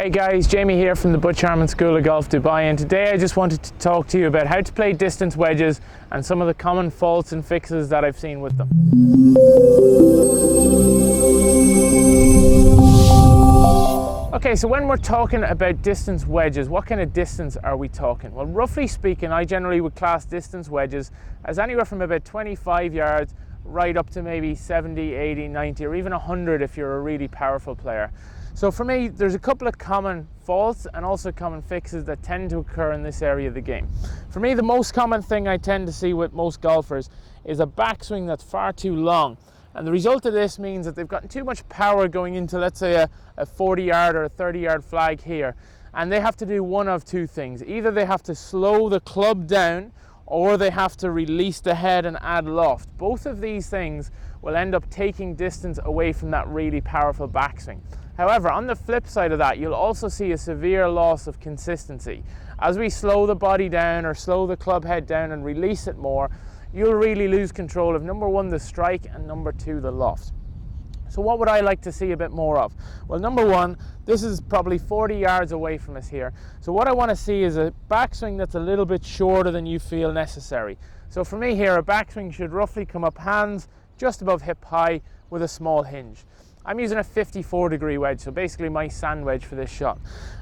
Hey guys, Jamie here from the Butch Harmon School of Golf Dubai, and today I just wanted to talk to you about how to play distance wedges and some of the common faults and fixes that I've seen with them. Okay, so when we're talking about distance wedges, what kind of distance are we talking? Well, roughly speaking, I generally would class distance wedges as anywhere from about 25 yards right up to maybe 70, 80, 90, or even 100 if you're a really powerful player. So for me, there's a couple of common faults and also common fixes that tend to occur in this area of the game. For me, the most common thing I tend to see with most golfers is a backswing that's far too long. And the result of this means that they've gotten too much power going into, let's say, a 40-yard or a 30-yard flag here. And they have to do one of two things. Either they have to slow the club down or they have to release the head and add loft. Both of these things will end up taking distance away from that really powerful backswing. However, on the flip side of that, you'll also see a severe loss of consistency. As we slow the body down or slow the club head down and release it more, you'll really lose control of, number one, the strike, and number two, the loft. So what would I like to see a bit more of? Well, number one, this is probably 40 yards away from us here. So what I want to see is a backswing that's a little bit shorter than you feel necessary. So for me here, a backswing should roughly come up hands just above hip high with a small hinge. I'm using a 54-degree wedge, so basically my sand wedge for this shot.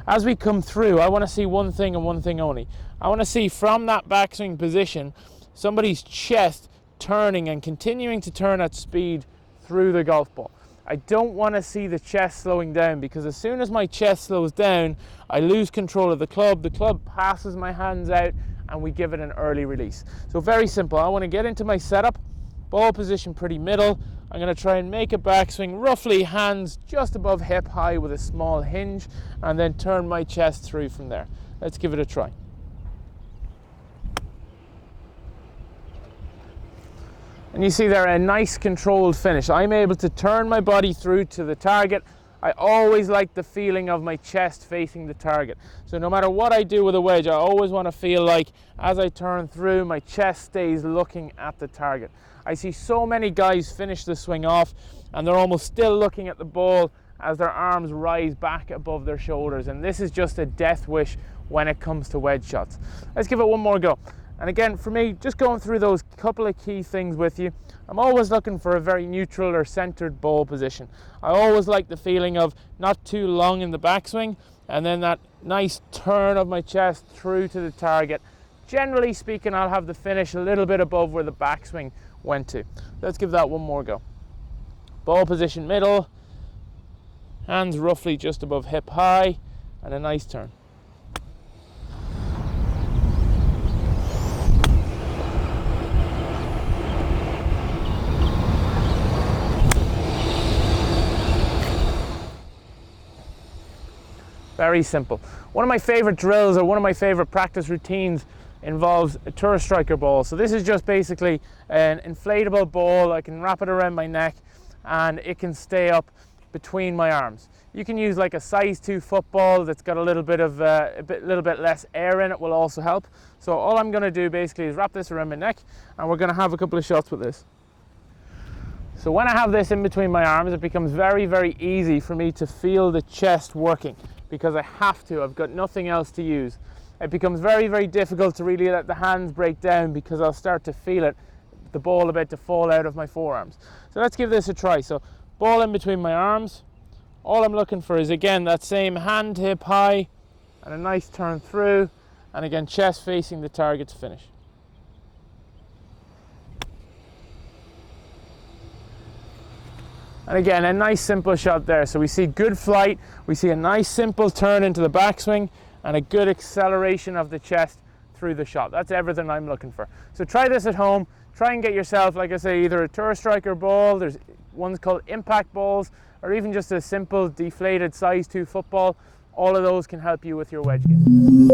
As we come through, I want to see one thing and one thing only. I want to see from that backswing position somebody's chest turning and continuing to turn at speed through the golf ball. I don't want to see the chest slowing down, because as soon as my chest slows down, I lose control of the club passes my hands out, and we give it an early release. So very simple. I want to get into my setup, ball position pretty middle. I'm going to try and make a backswing roughly hands just above hip high with a small hinge, and then turn my chest through from there. Let's give it a try. And you see there a nice controlled finish. I'm able to turn my body through to the target. I always like the feeling of my chest facing the target. So no matter what I do with a wedge, I always want to feel like as I turn through, my chest stays looking at the target. I see so many guys finish the swing off and they're almost still looking at the ball as their arms rise back above their shoulders. And this is just a death wish when it comes to wedge shots. Let's give it one more go. And again, for me, just going through those couple of key things with you, I'm always looking for a very neutral or centered ball position. I always like the feeling of not too long in the backswing, and then that nice turn of my chest through to the target. Generally speaking, I'll have the finish a little bit above where the backswing went to. Let's give that one more go. Ball position middle, hands roughly just above hip high, and a nice turn. Very simple. One of my favorite drills, or one of my favorite practice routines, involves a tour striker ball. So this is just basically an inflatable ball. I can wrap it around my neck and it can stay up between my arms. You can use like a size 2 football that's got a little bit less air in it, will also help. So all I'm going to do basically is wrap this around my neck, and we're going to have a couple of shots with this. So when I have this in between my arms, it becomes very, very easy for me to feel the chest working, because I have to. I've got nothing else to use. It becomes very, very difficult to really let the hands break down, because I'll start to feel it, the ball about to fall out of my forearms. So let's give this a try. So ball in between my arms. All I'm looking for is, again, that same hand hip high and a nice turn through, and again, chest facing the target to finish. And again, a nice simple shot there. So we see good flight, we see a nice simple turn into the backswing, and a good acceleration of the chest through the shot. That's everything I'm looking for. So try this at home. Try and get yourself, like I say, either a tour striker ball, there's ones called impact balls, or even just a simple deflated size 2 football. All of those can help you with your wedge game.